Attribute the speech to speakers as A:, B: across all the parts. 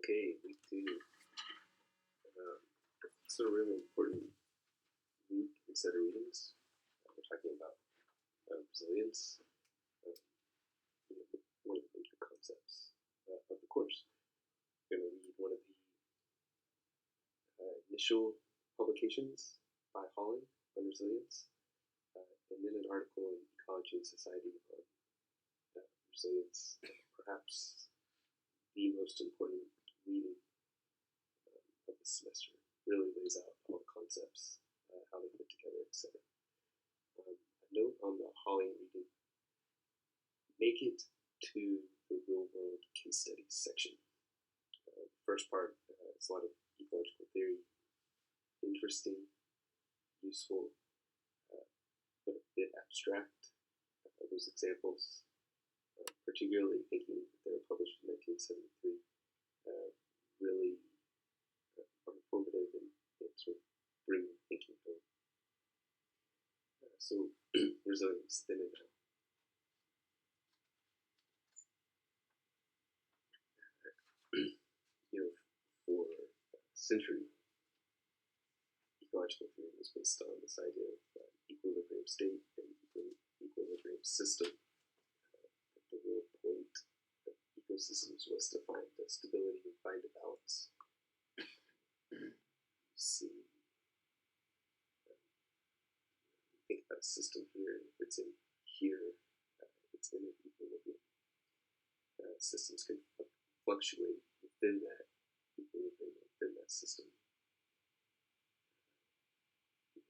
A: Okay, week two. It's a really important week in set of readings. We're talking about resilience, uh, one of the major concepts of the course. We're going to read one of the initial publications by Holland on resilience, and then an article in Ecology and Society on resilience, perhaps the most important reading of the semester. Really lays out all the concepts, how they fit together, etc. A note on the Holland reading: make it to the real world case studies section. First part is a lot of ecological theory, interesting, useful, but a bit abstract. Those examples, particularly thinking that they were published in 1973, really are informative and sort of bring thinking home. So resilience, then and now. For a century, ecological theory was based on this idea of equilibrium state and equilibrium system. The real point of ecosystems was to find the stability and find a balance. You see, think about a system here, and if it's in here, it's in an equilibrium. Systems can fluctuate within that equilibrium, within that system.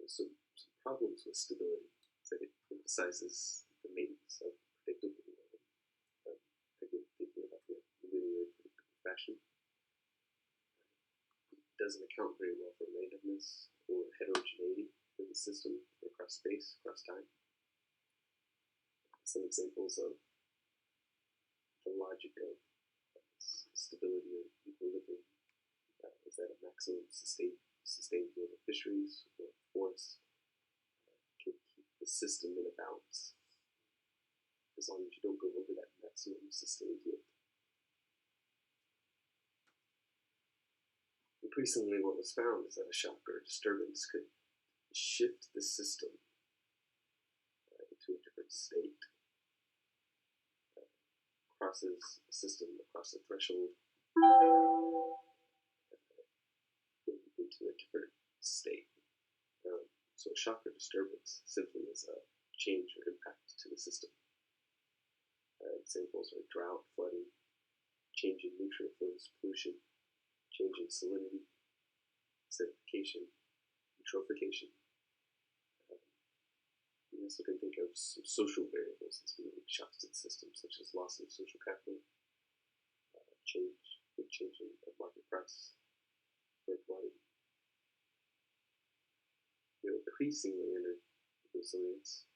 A: Some problems with stability is that it emphasizes the maintenance of predictable again, thinking about the linear predictable fashion. It doesn't account very well for randomness or heterogeneity in the system across space, across time. Some examples of the logic of stability or equilibrium is that a maximum sustained yield of fisheries or forests can keep the system in a balance as long as you don't go over that maximum sustained yield. Increasingly, what was found is that a shock or a disturbance could shift the system into a different state. Crosses a system across a threshold into a different state. So a shock or disturbance simply is a change or impact to the system. Examples are drought, flooding, changing nutrient flows, pollution, changing salinity, acidification, eutrophication. You also can think of some social variables as being shocks to the system, such as loss of social capital, big change in market price, for commodity. Increasingly under resilience,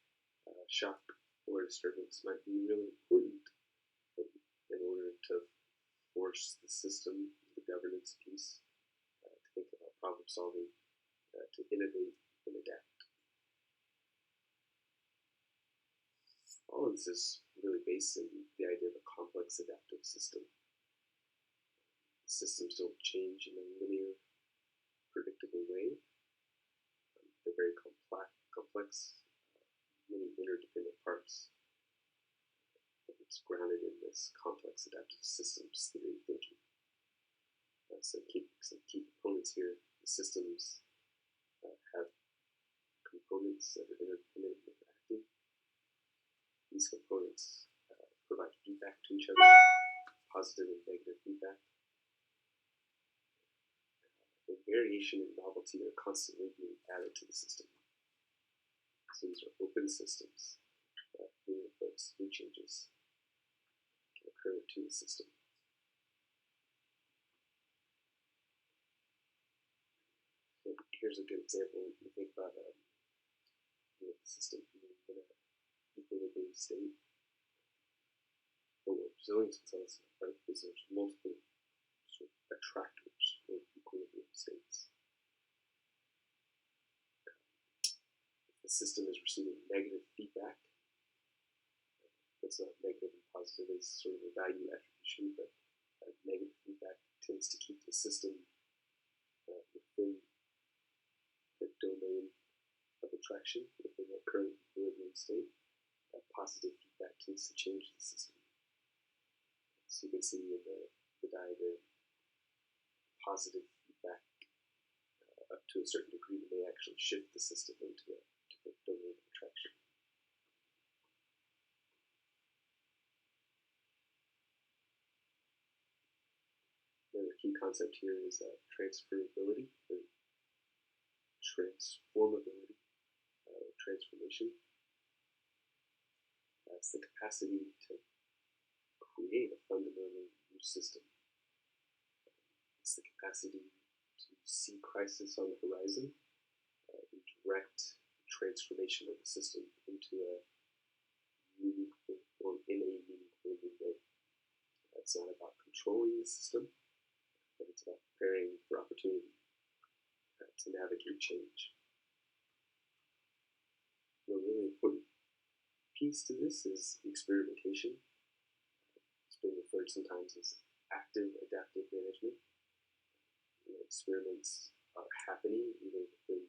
A: shock or disturbance might be really important in order to force the system, the governance piece, to think about problem solving, to innovate and adapt. All of this is really based in the idea of a complex adaptive system. Systems don't change in a linear, predictable way. They're very complex, many interdependent parts. It's grounded in this complex adaptive systems theory thinking. Some key components here. The systems have components that are interdependent and interacting. These components provide feedback to each other, positive and negative feedback. The variation and novelty are constantly being added to the system. So these are open systems. New inputs, new changes can occur to the system. So here's a good example. You think about the system being in an equilibrium state. But what resilience will tell us about is there's multiple sort of attractors or equilibrium states. If the system is receiving negative feedback, that's not negative and positive, it's sort of a value attribution, but Negative feedback tends to keep the system within the domain of attraction, within that current equilibrium state. Positive feedback tends to change the system. So you can see in the diagram, positive feedback up to a certain degree may actually shift the system into a different domain of attraction. Another key concept here is transferability or transformability, transformation. That's the capacity to create a fundamentally new system. It's the capacity to see crisis on the horizon and direct transformation of the system into a meaningful or in a meaningful new way. It's not about controlling the system, but it's about preparing for opportunity to navigate change. A really important piece to this is experimentation. It's been referred sometimes as active adaptive management. Experiments are happening either within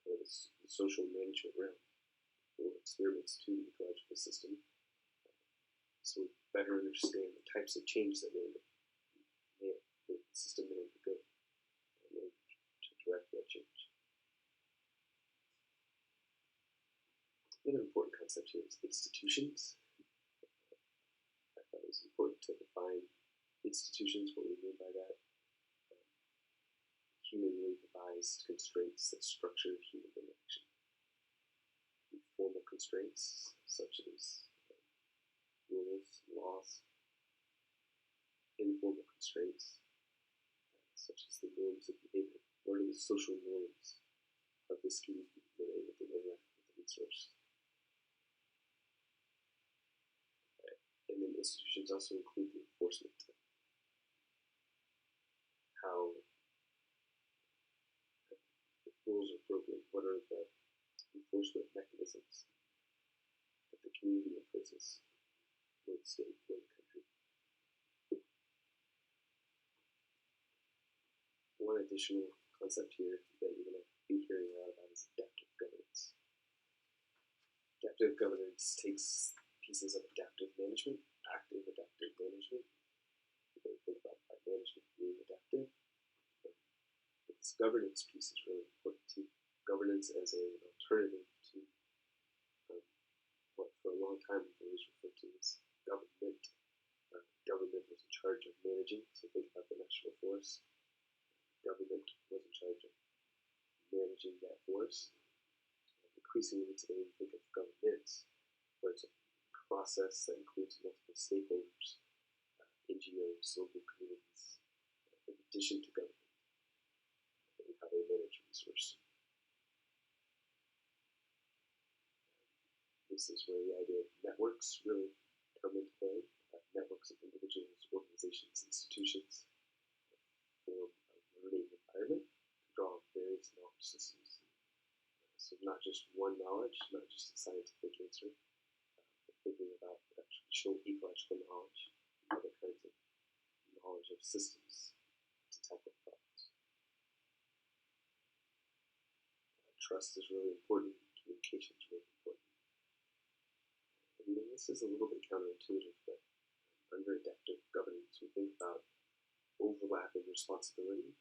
A: the social management realm or experiments to the ecological system, so we better understand the types of change that the system may undergo to direct that change. Another important concept here is institutions. I thought it was important to define institutions, what we mean by that. Humanly devised constraints that structure human interaction. Formal constraints such as rules, laws. Informal constraints such as the norms of behavior. What are the social norms of this community when able to interact with the resource? And then institutions also include the enforcement. How the rules are broken, what are the enforcement mechanisms that the community imposes for the state, for the country. One additional concept here that you're going to be hearing a lot about is adaptive governance. Adaptive governance takes pieces of adaptive management, active adaptive management. You can think about management being adaptive. This governance piece is really important too. Governance as an alternative to what for a long time we've always referred to as government. Government was in charge of managing, so think about the national forest. Government was in charge of managing that forest. Increasingly today we think of governance, where it's a process that includes multiple stakeholders, NGOs, local communities, in addition to government, and how they manage resources. This is where the idea of networks really come into play. Networks of individuals, organizations, institutions form a learning environment to draw on various knowledge systems. So not just one knowledge, not just a scientific answer, but thinking about traditional ecological knowledge, and other kinds of knowledge of systems to tackle problems. Trust is really important. Communication is really important. And this is a little bit counterintuitive, but under adaptive governance, we think about overlap in responsibility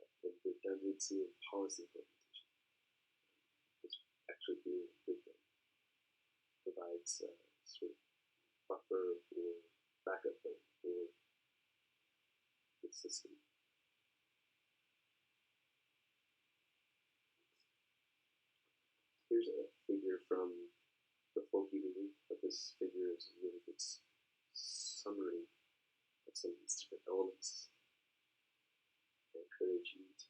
A: and redundancy in policy implementation. It's actually being a good thing. Provides a sort of buffer or backup plan for the system. Here's a figure from the Folky movie, but this figure is a really good summary of some of these different elements. I encourage you to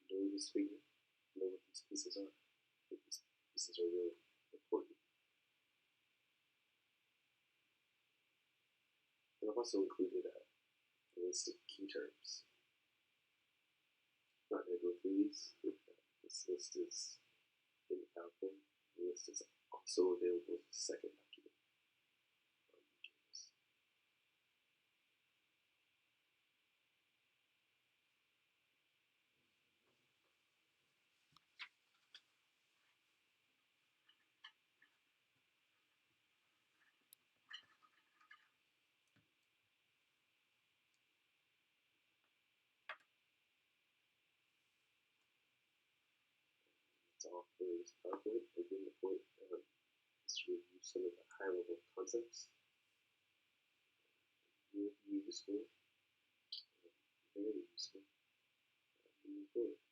A: know this figure, know what these pieces are. I think these pieces are really important. And I've also included a list of key terms. I'm not going to go through these. This list is in the PowerPoint. The list is also available as a second document on for this PowerPoint. Again, the point is to review some of the high-level concepts. Will be useful, very useful moving forward.